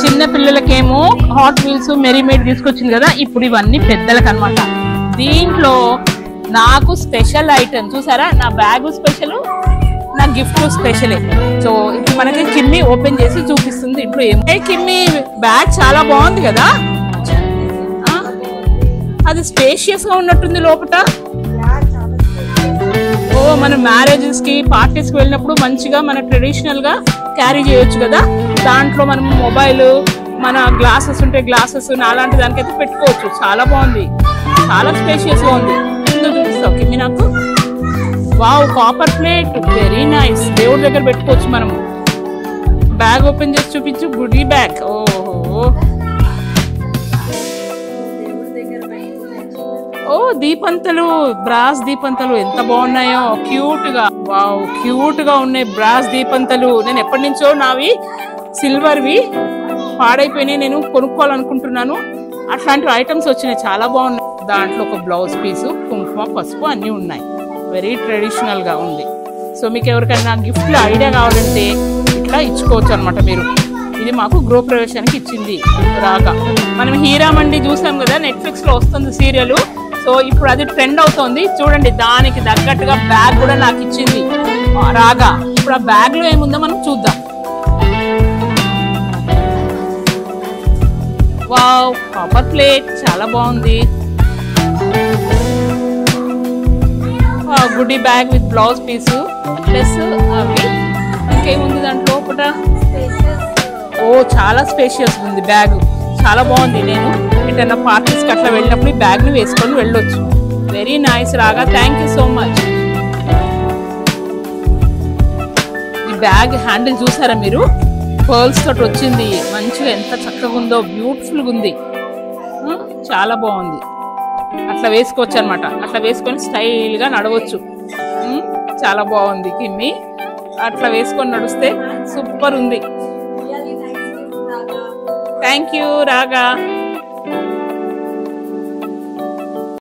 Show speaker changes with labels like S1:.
S1: చిన్న పిల్లలకేమో hot wheels మెరీమేడ్ తీసుకొచ్చింది కదా, ఇప్పుడు ఇవన్నీ పెద్దలకు అనమాట. దీంట్లో నాకు స్పెషల్ ఐటమ్ చూసారా, నా బ్యాగ్ స్పెషల్, నా గిఫ్ట్ స్పెషలే. సో ఇప్పుడు మనకి కిమ్మి ఓపెన్ చేసి చూపిస్తుంది. ఇప్పుడు ఏమో కిమ్మి బ్యాగ్ చాలా బాగుంది కదా, అది స్పేషియస్ గా ఉన్నట్టుంది లోపల. ఓ మన మ్యారేజెస్ కి పార్టీస్ కి వెళ్ళినప్పుడు మంచిగా మన ట్రెడిషనల్ గా క్యారీ చేయొచ్చు కదా. దాంట్లో మనం మొబైల్, మన గ్లాసెస్ ఉంటే గ్లాసెస్ అలాంటి దానికైతే పెట్టుకోవచ్చు. చాలా బాగుంది, చాలా స్పేషియస్ గా ఉంది. చూపిస్తావు కిమ్మి నాకు? Wow, copper plate, very nice. దేవుడి దగ్గర పెట్టుకోవచ్చు మనం. బ్యాగ్ ఓపెన్ చేసి చూపించు, గుడి బ్యాగ్. ఓహో, ఓ దీపంతలు, బ్రాస్ దీపంతలు ఎంత బాగున్నాయో, క్యూట్ గా. వావ్, క్యూట్ గా ఉన్నాయి బ్రాస్ దీపంతలు. నేను ఎప్పటి నుంచో నావి సిల్వర్వి పాడైపోయినాయి, నేను కొనుక్కోవాలనుకుంటున్నాను. అట్లాంటి ఐటమ్స్ వచ్చినాయి, చాలా బాగున్నాయి. దాంట్లో ఒక బ్లౌజ్ పీసు, కుంకుమ, పసుపు అన్నీ ఉన్నాయి. వెరీ ట్రెడిషనల్ గా ఉంది. సో మీకు ఎవరికైనా గిఫ్ట్లు ఐడియా కావాలంటే ఇట్లా ఇచ్చుకోవచ్చు అనమాట మీరు. ఇది మాకు గృహప్రవేశానికి ఇచ్చింది రాగా. మనం హీరామండి చూసాం కదా, నెట్ఫ్లిక్స్ లో వస్తుంది సీరియల్. సో ఇప్పుడు అది ట్రెండ్ అవుతోంది చూడండి. దానికి తగ్గట్టుగా బ్యాగ్ కూడా నాకు ఇచ్చింది రాగా. ఇప్పుడు ఆ బ్యాగ్ లో ఏముందో మనం చూద్దాం. వావ్, కాపర్ ప్లేట్ చాలా బాగుంది. గుడ్డి bag with blouse piece plus అవి. ఇంకేముంది దాంట్లో ఒకట? ఓ చాలా స్పేషియస్ ఉంది బ్యాగ్, చాలా బాగుంది. నేను ఎటన్నా పార్టీస్కి అట్లా వెళ్ళినప్పుడు ఈ బ్యాగ్ని వేసుకొని వెళ్ళొచ్చు. వెరీ నైస్ రాగా, థ్యాంక్ యూ సో మచ్. ఈ బ్యాగ్ హ్యాండిల్ చూసారా మీరు? పర్ల్స్ తోటి వచ్చింది, మంచిగా ఎంత చక్కగా ఉందో, బ్యూటిఫుల్గా ఉంది, చాలా బాగుంది. అట్లా వేసుకోవచ్చు అనమాట. అట్లా వేసుకొని స్టైల్గా నడవచ్చు. చాలా బాగుంది కిమ్మి, అట్లా వేసుకొని నడిస్తే సూపర్ ఉంది. థ్యాంక్ యూ రాగా.